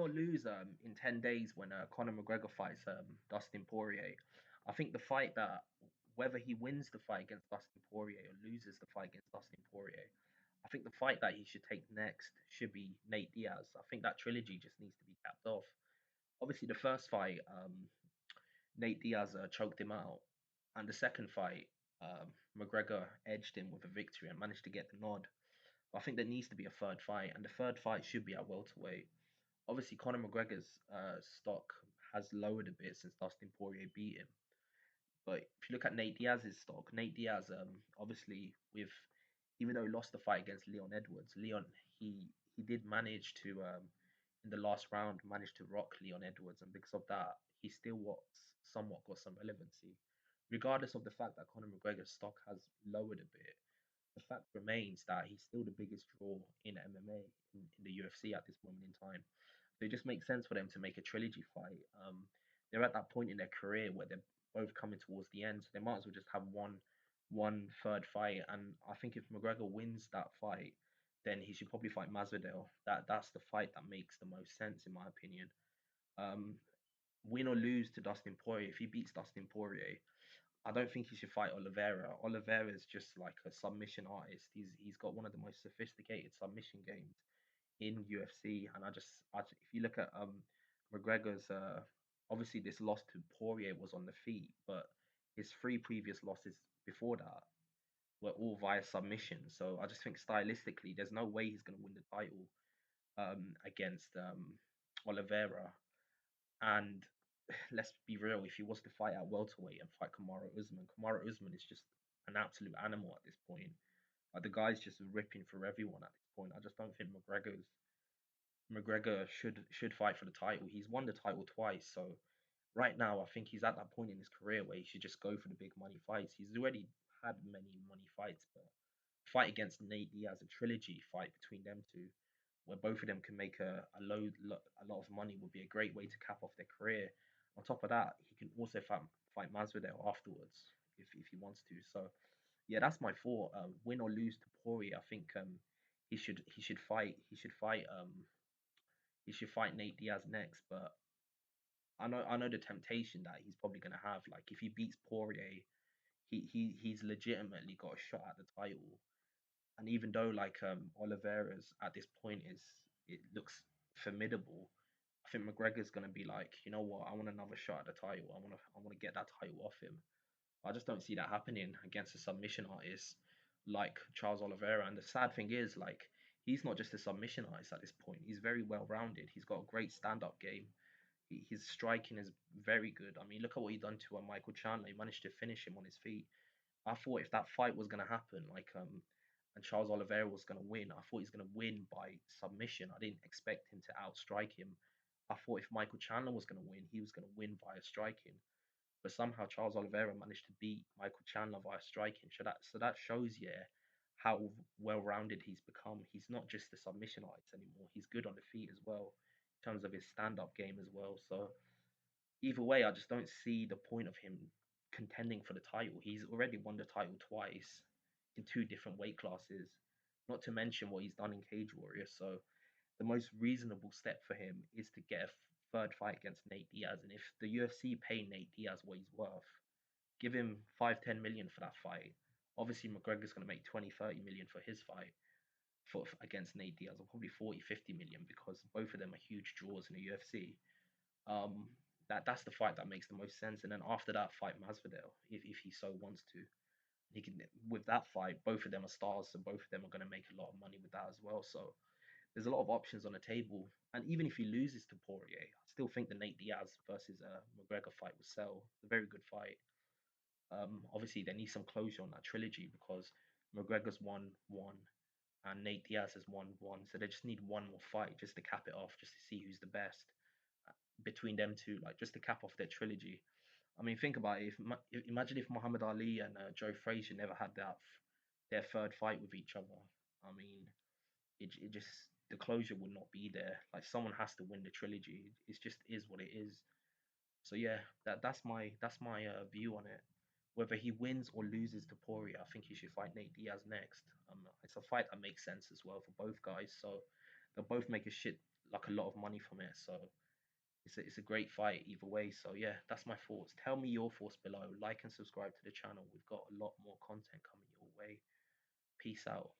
or lose in 10 days when Conor McGregor fights Dustin Poirier. I think the fight that whether he wins the fight against Dustin Poirier or loses the fight against Dustin Poirier, I think the fight that he should take next should be Nate Diaz. I think that trilogy just needs to be capped off. Obviously, the first fight, Nate Diaz choked him out, and the second fight, McGregor edged him with a victory and managed to get the nod. But I think there needs to be a third fight, and the third fight should be at welterweight. Obviously, Conor McGregor's stock has lowered a bit since Dustin Poirier beat him. But if you look at Nate Diaz's stock, Nate Diaz, obviously, with even though he lost the fight against Leon Edwards, he did manage to in the last round manage to rock Leon Edwards, and because of that, he still somewhat got some relevancy. Regardless of the fact that Conor McGregor's stock has lowered a bit, the fact remains that he's still the biggest draw in MMA in the UFC at this moment in time. So it just makes sense for them to make a trilogy fight. They're at that point in their career where they're both coming towards the end, so they might as well just have one third fight. And I think if McGregor wins that fight, then he should probably fight Masvidal. That's the fight that makes the most sense in my opinion. Um, Win or lose to Dustin Poirier, if he beats Dustin Poirier, I don't think he should fight Oliveira. Oliveira is just like a submission artist. He's got one of the most sophisticated submission games in UFC, and if you look at McGregor's obviously this loss to Poirier was on the feet, but his three previous losses before that were all via submission. So I just think stylistically, there's no way he's going to win the title against Oliveira. And let's be real, if he was to fight at welterweight and fight Kamaru Usman is just an absolute animal at this point. Like the guy's just ripping through everyone at this point. I just don't think McGregor should fight for the title. He's won the title twice, so right now I think he's at that point in his career where he should just go for the big money fights. He's already had many money fights, but fight against Nate Diaz, a trilogy fight between them two, where both of them can make a lot of money, would be a great way to cap off their career. On top of that, he can also fight Masvidal afterwards if he wants to. So yeah, that's my thought. Win or lose to Poirier, I think he should fight Nate Diaz next. But I know the temptation that he's probably gonna have. Like if he beats Poirier, he's legitimately got a shot at the title. And even though like Oliveira's at this point is it looks formidable, I think McGregor's gonna be like, you know what, I want another shot at the title. I wanna get that title off him. I just don't see that happening against a submission artist like Charles Oliveira. And the sad thing is, like, he's not just a submission artist at this point. He's very well rounded. He's got a great stand up game. His striking is very good. I mean, look at what he done to Michael Chandler. He managed to finish him on his feet. I thought if that fight was gonna happen, and Charles Oliveira was gonna win, I thought he's gonna win by submission. I didn't expect him to outstrike him. I thought if Michael Chandler was gonna win, he was gonna win via striking. But somehow Charles Oliveira managed to beat Michael Chandler via striking. So that shows you how well rounded he's become. He's not just a submission artist anymore. He's good on the feet as well, in terms of his stand up game as well. So either way, I just don't see the point of him contending for the title. He's already won the title twice in two different weight classes, not to mention what he's done in Cage Warriors. So the most reasonable step for him is to get a third fight against Nate Diaz. And if the UFC pay Nate Diaz what he's worth, give him 5-10 million for that fight. Obviously, McGregor's going to make 20-30 million for his fight against Nate Diaz, or probably 40-50 million because both of them are huge draws in the UFC. That's the fight that makes the most sense. And then after that, fight Masvidal if he so wants to. He can with that fight, both of them are stars, so both of them are going to make a lot of money with that as well. So there's a lot of options on the table. And even if he loses to Poirier, I still think the Nate Diaz versus McGregor fight will sell. It's a very good fight. Obviously, they need some closure on that trilogy because McGregor's won one and Nate Diaz has won one. So they just need one more fight just to cap it off, just to see who's the best between them two, like just to cap off their trilogy. I mean, think about it. Imagine if Muhammad Ali and Joe Frazier never had their third fight with each other. I mean, it just the closure would not be there. Like someone has to win the trilogy. It just is what it is. So yeah, that's my view on it. Whether he wins or loses to Poirier, I think he should fight Nate Diaz next. It's a fight that makes sense as well for both guys. So they'll both make a like a lot of money from it. So it's a great fight either way. So yeah, that's my thoughts. Tell me your thoughts below. Like and subscribe to the channel. We've got a lot more content coming your way. Peace out.